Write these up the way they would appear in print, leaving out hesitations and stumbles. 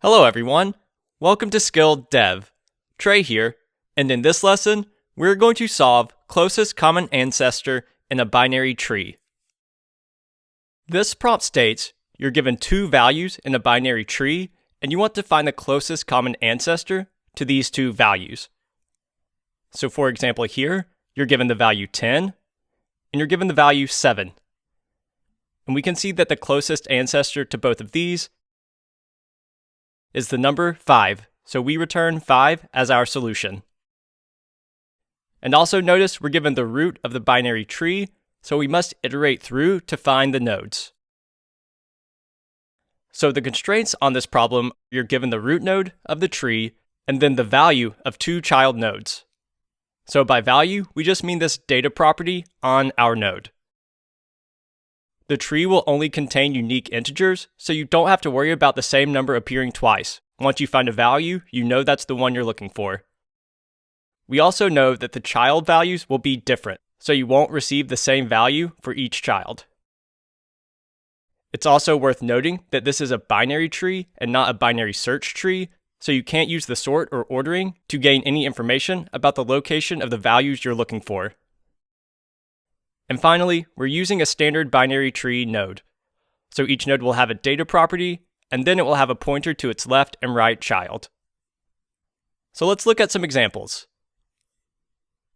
Hello everyone, welcome to Skilled Dev. Trey here, and in this lesson, we're going to solve closest common ancestor in a binary tree. This prompt states you're given two values in a binary tree, and you want to find the closest common ancestor to these two values. So for example here, you're given the value 10, and you're given the value 7. And we can see that the closest ancestor to both of these is the number 5, so we return 5 as our solution. And also notice we're given the root of the binary tree, so we must iterate through to find the nodes. So the constraints on this problem, you're given the root node of the tree, and then the value of two child nodes. So by value, we just mean this data property on our node. The tree will only contain unique integers, so you don't have to worry about the same number appearing twice. Once you find a value, you know that's the one you're looking for. We also know that the child values will be different, so you won't receive the same value for each child. It's also worth noting that this is a binary tree and not a binary search tree, so you can't use the sort or ordering to gain any information about the location of the values you're looking for. And finally, we're using a standard binary tree node. So each node will have a data property, and then it will have a pointer to its left and right child. So let's look at some examples.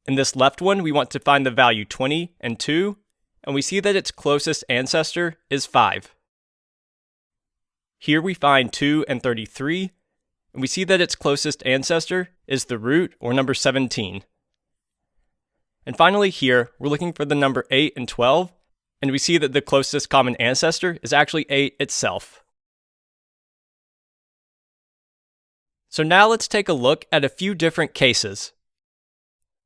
In this left one, we want to find the value 20 and 2, and we see that its closest ancestor is 5. Here we find 2 and 33, and we see that its closest ancestor is the root, or number 17. And finally here, we're looking for the number 8 and 12, and we see that the closest common ancestor is actually 8 itself. So now let's take a look at a few different cases.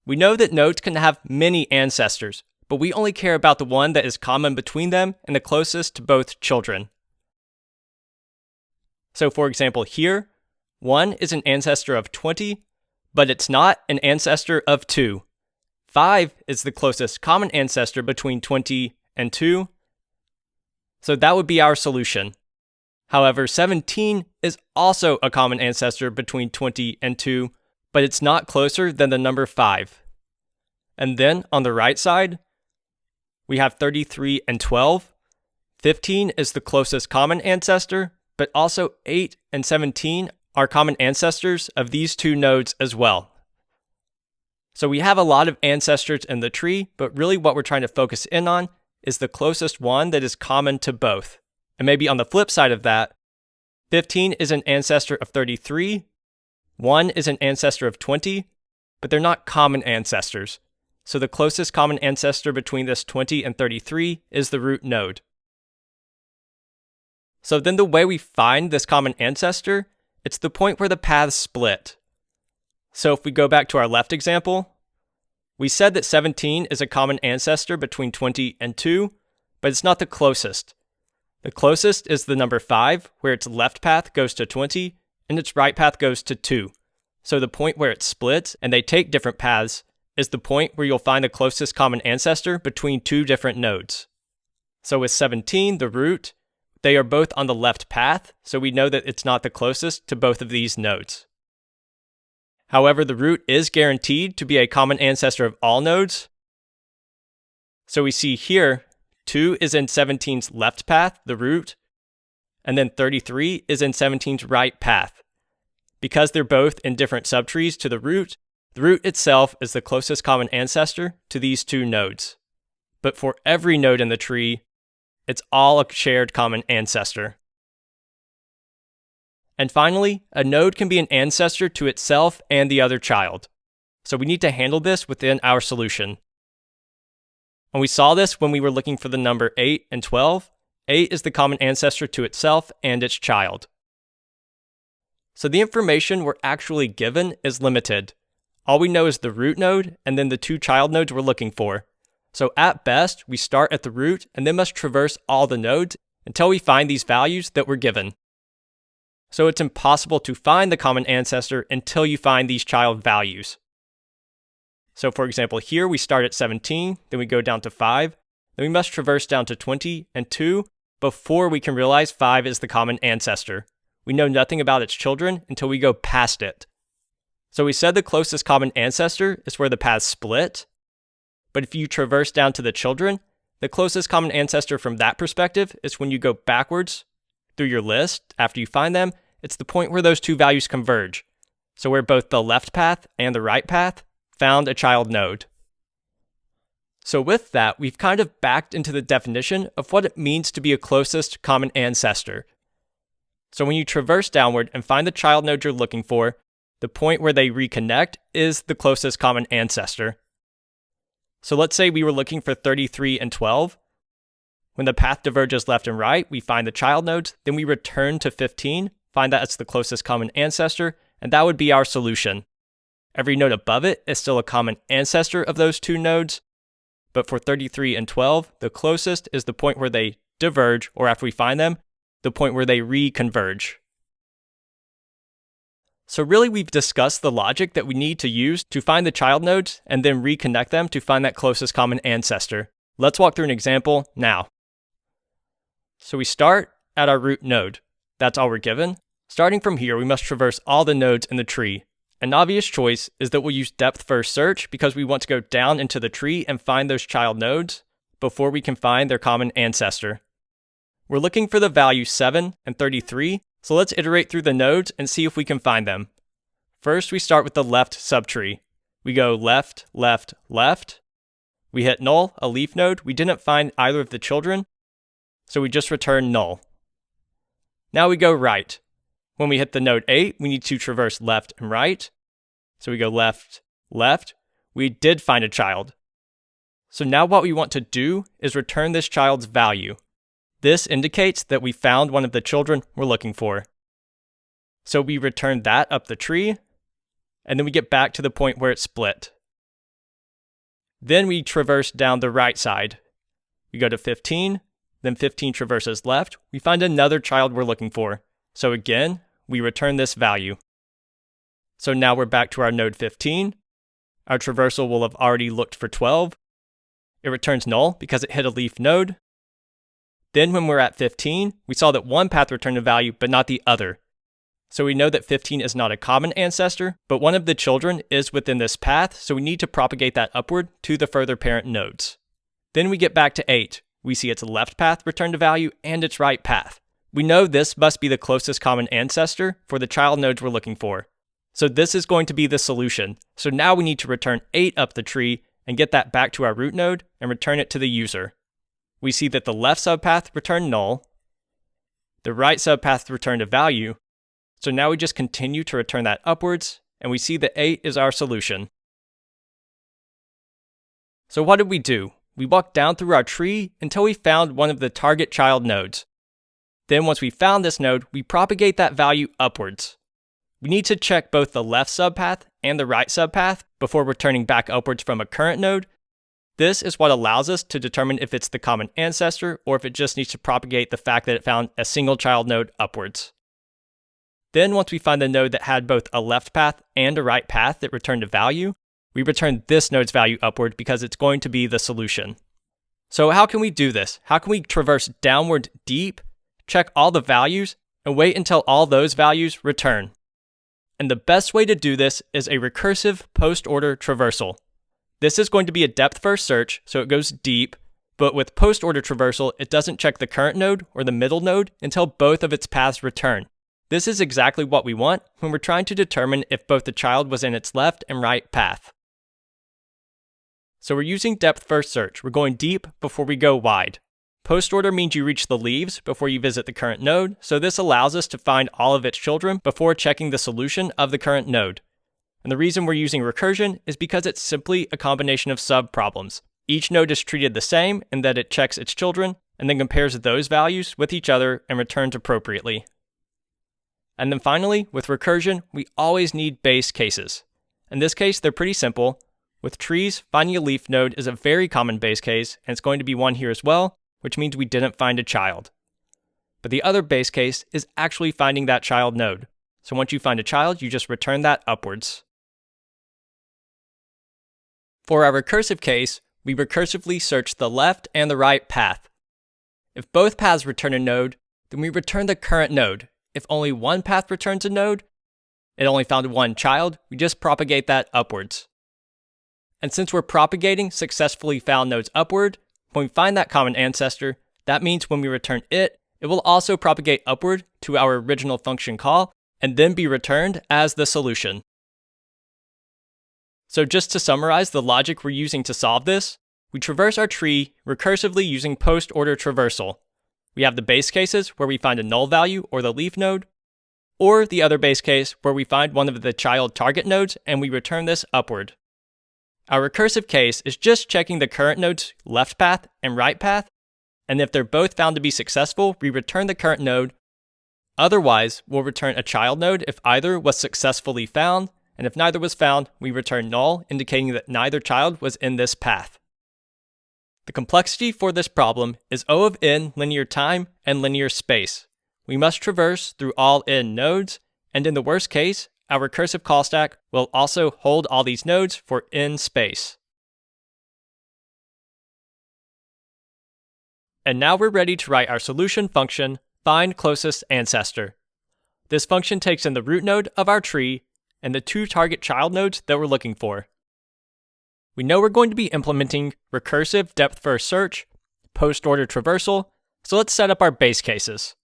We know that nodes can have many ancestors, but we only care about the one that is common between them and the closest to both children. So for example here, 1 is an ancestor of 20, but it's not an ancestor of 2. 5 is the closest common ancestor between 20 and 2, so that would be our solution. However, 17 is also a common ancestor between 20 and 2, but it's not closer than the number 5. And then on the right side, we have 33 and 12. 15 is the closest common ancestor, but also 8 and 17 are common ancestors of these two nodes as well. So we have a lot of ancestors in the tree, but really what we're trying to focus in on is the closest one that is common to both. And maybe on the flip side of that, 15 is an ancestor of 33, 1 is an ancestor of 20, but they're not common ancestors. So the closest common ancestor between this 20 and 33 is the root node. So then the way we find this common ancestor, it's the point where the paths split. So if we go back to our left example, we said that 17 is a common ancestor between 20 and 2, but it's not the closest. The closest is the number 5, where its left path goes to 20, and its right path goes to 2. So the point where it splits, and they take different paths, is the point where you'll find the closest common ancestor between two different nodes. So with 17, the root, they are both on the left path, so we know that it's not the closest to both of these nodes. However, the root is guaranteed to be a common ancestor of all nodes. So we see here, 2 is in 17's left path, the root, and then 33 is in 17's right path. Because they're both in different subtrees to the root itself is the closest common ancestor to these two nodes. But for every node in the tree, it's all a shared common ancestor. And finally, a node can be an ancestor to itself and the other child. So we need to handle this within our solution. And we saw this when we were looking for the number 8 and 12. 8 is the common ancestor to itself and its child. So the information we're actually given is limited. All we know is the root node and then the two child nodes we're looking for. So at best, we start at the root and then must traverse all the nodes until we find these values that we're given. So it's impossible to find the common ancestor until you find these child values. So for example, here we start at 17, then we go down to 5, then we must traverse down to 20 and 2 before we can realize 5 is the common ancestor. we know nothing about its children until we go past it. So we said the closest common ancestor is where the paths split, but if you traverse down to the children, the closest common ancestor from that perspective is when you go backwards through your list. After you find them, it's the point where those two values converge. So where both the left path and the right path found a child node. So with that, we've kind of backed into the definition of what it means to be a closest common ancestor. So when you traverse downward and find the child node you're looking for, the point where they reconnect is the closest common ancestor. So let's say we were looking for 33 and 12. When the path diverges left and right, we find the child nodes, then we return to 15, find that it's the closest common ancestor, and that would be our solution. Every node above it is still a common ancestor of those two nodes, but for 33 and 12, the closest is the point where they diverge, or after we find them, the point where they reconverge. So really, we've discussed the logic that we need to use to find the child nodes and then reconnect them to find that closest common ancestor. Let's walk through an example now. So we start at our root node. That's all we're given. Starting from here, we must traverse all the nodes in the tree. An obvious choice is that we'll use depth-first search because we want to go down into the tree and find those child nodes before we can find their common ancestor. We're looking for the values 7 and 33, so let's iterate through the nodes and see if we can find them. First, we start with the left subtree. We go left, left, left. We hit null, a leaf node. We didn't find either of the children, so we just return null. Now we go right. When we hit the node 8, we need to traverse left and right. So we go left, left. We did find a child. So now what we want to do is return this child's value. This indicates that we found one of the children we're looking for. So we return that up the tree, and then we get back to the point where it split. Then we traverse down the right side. We go to 15, then 15 traverses left. We find another child we're looking for. So again, we return this value. So now we're back to our node 15. Our traversal will have already looked for 12. It returns null because it hit a leaf node. Then when we're at 15, we saw that one path returned a value, but not the other. So we know that 15 is not a common ancestor, but one of the children is within this path, so we need to propagate that upward to the further parent nodes. Then we get back to 8. We see its left path returned a value and its right path. We know this must be the closest common ancestor for the child nodes we're looking for. So this is going to be the solution. So now we need to return 8 up the tree and get that back to our root node and return it to the user. We see that the left subpath returned null, the right subpath returned a value, so now we just continue to return that upwards, and we see that 8 is our solution. So what did we do? We walked down through our tree until we found one of the target child nodes. Then once we found this node, we propagate that value upwards. We need to check both the left subpath and the right subpath before returning back upwards from a current node. This is what allows us to determine if it's the common ancestor or if it just needs to propagate the fact that it found a single child node upwards. Then once we find the node that had both a left path and a right path that returned a value, we return this node's value upward because it's going to be the solution. So how can we do this? How can we traverse downward deep, check all the values, and wait until all those values return? And the best way to do this is a recursive post-order traversal. This is going to be a depth-first search, so it goes deep, but with post-order traversal, it doesn't check the current node or the middle node until both of its paths return. This is exactly what we want when we're trying to determine if both the child was in its left and right path. So we're using depth-first search. We're going deep before we go wide. Post-order means you reach the leaves before you visit the current node, so this allows us to find all of its children before checking the solution of the current node. And the reason we're using recursion is because it's simply a combination of sub-problems. Each node is treated the same in that it checks its children and then compares those values with each other and returns appropriately. And then finally, with recursion, we always need base cases. In this case, they're pretty simple. With trees, finding a leaf node is a very common base case, and it's going to be one here as well, which means we didn't find a child. But the other base case is actually finding that child node. So once you find a child, you just return that upwards. For our recursive case, we recursively search the left and the right path. If both paths return a node, then we return the current node, if only one path returns a node, it only found one child, we just propagate that upwards. And since we're propagating successfully found nodes upward, when we find that common ancestor, that means when we return it, it will also propagate upward to our original function call and then be returned as the solution. So just to summarize the logic we're using to solve this, we traverse our tree recursively using post-order traversal. We have the base cases where we find a null value or the leaf node, or the other base case where we find one of the child target nodes and we return this upward. Our recursive case is just checking the current node's left path and right path, and if they're both found to be successful, we return the current node. Otherwise, we'll return a child node if either was successfully found, and if neither was found, we return null, indicating that neither child was in this path. The complexity for this problem is O of n linear time and linear space. We must traverse through all n nodes, and in the worst case, our recursive call stack will also hold all these nodes for n space. And now we're ready to write our solution function, find closest ancestor. This function takes in the root node of our tree and the two target child nodes that we're looking for. We know we're going to be implementing recursive depth-first search, post-order traversal, so let's set up our base cases.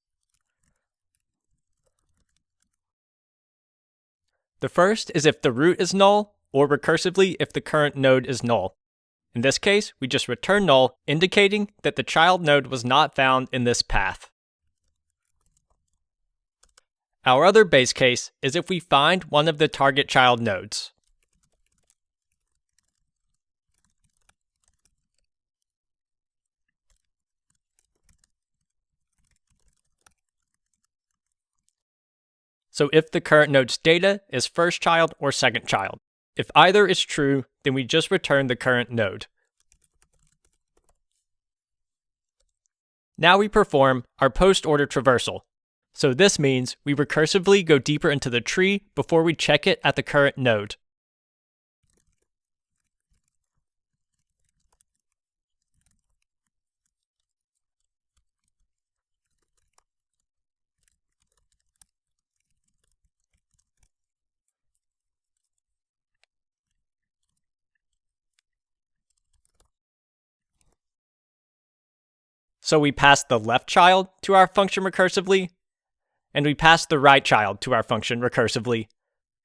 The first is if the root is null, or recursively if the current node is null. In this case, we just return null, indicating that the child node was not found in this path. Our other base case is if we find one of the target child nodes. So if the current node's data is first child or second child. If either is true, then we just return the current node. Now we perform our post-order traversal. So this means we recursively go deeper into the tree before we check it at the current node. So we pass the left child to our function recursively, and we pass the right child to our function recursively.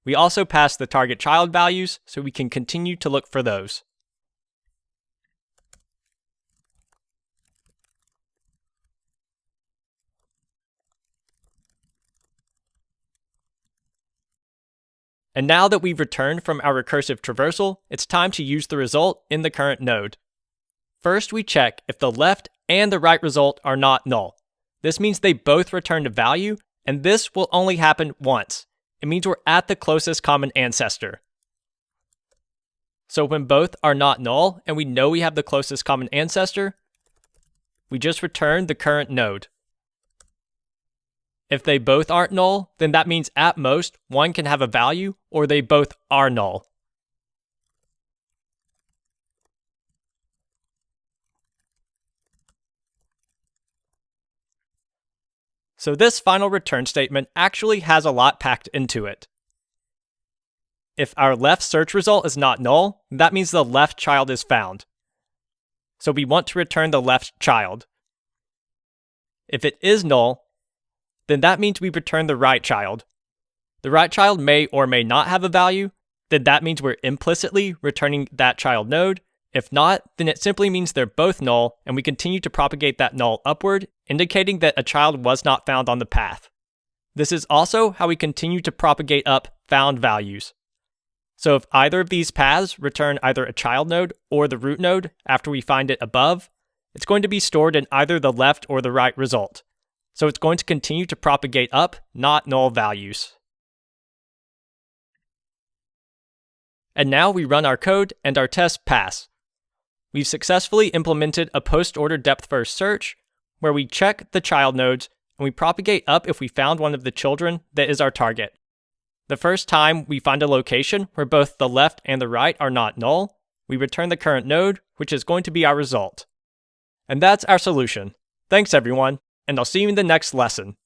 We also pass the target child values so we can continue to look for those. And now that we've returned from our recursive traversal, it's time to use the result in the current node. First, we check if the left and the right result are not null. This means they both return a value, and this will only happen once. It means we're at the closest common ancestor. So when both are not null, and we know we have the closest common ancestor, we just return the current node. If they both aren't null, then that means at most one can have a value, or they both are null. So this final return statement actually has a lot packed into it. If our left search result is not null, that means the left child is found. So we want to return the left child. If it is null, then that means we return the right child. The right child may or may not have a value, then that means we're implicitly returning that child node. If not, then it simply means they're both null, and we continue to propagate that null upward, indicating that a child was not found on the path. This is also how we continue to propagate up found values. So if either of these paths return either a child node or the root node after we find it above, it's going to be stored in either the left or the right result. So it's going to continue to propagate up, not null values. And now we run our code and our tests pass. We've successfully implemented a post-order depth-first search where we check the child nodes and we propagate up if we found one of the children that is our target. The first time we find a location where both the left and the right are not null, we return the current node, which is going to be our result. And that's our solution. Thanks everyone, and I'll see you in the next lesson.